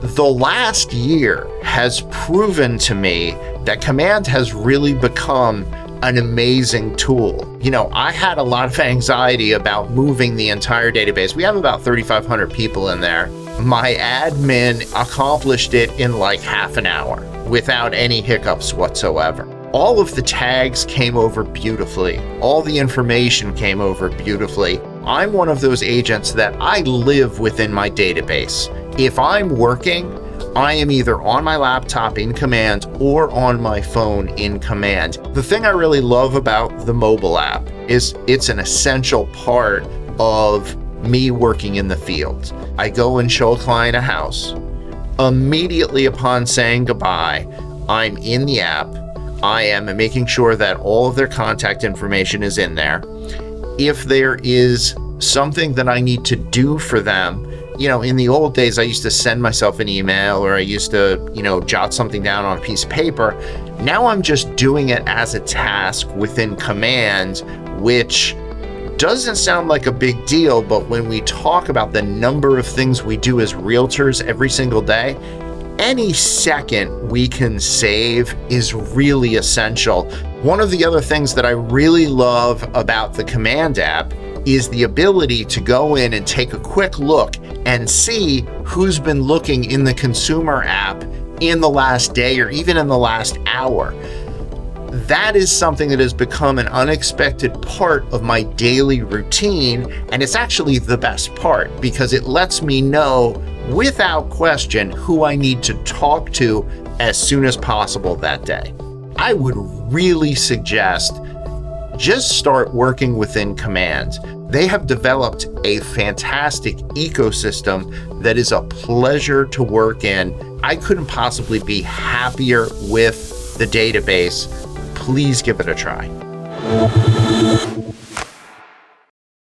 The last year has proven to me that Command has really become an amazing tool. I had a lot of anxiety about moving the entire database. We have about 3,500 people in there. My admin accomplished it in like half an hour without any hiccups whatsoever. All of the tags came over beautifully. All the information came over beautifully. I'm one of those agents that I live within my database. If I'm working, I am either on my laptop in Command or on my phone in Command. The thing I really love about the mobile app is it's an essential part of me working in the field. I go and show a client a house. Immediately upon saying goodbye, I'm in the app. I am making sure that all of their contact information is in there. If there is something that I need to do for them, in the old days, I used to send myself an email or I used to, jot something down on a piece of paper. Now I'm just doing it as a task within Command, which doesn't sound like a big deal, but when we talk about the number of things we do as realtors every single day, any second we can save is really essential. One of the other things that I really love about the Command app is the ability to go in and take a quick look and see who's been looking in the consumer app in the last day or even in the last hour. That is something that has become an unexpected part of my daily routine, and it's actually the best part because it lets me know without question who I need to talk to as soon as possible that day. I would really suggest just start working within Command. They have developed a fantastic ecosystem that is a pleasure to work in. I couldn't possibly be happier with the database. Please give it a try.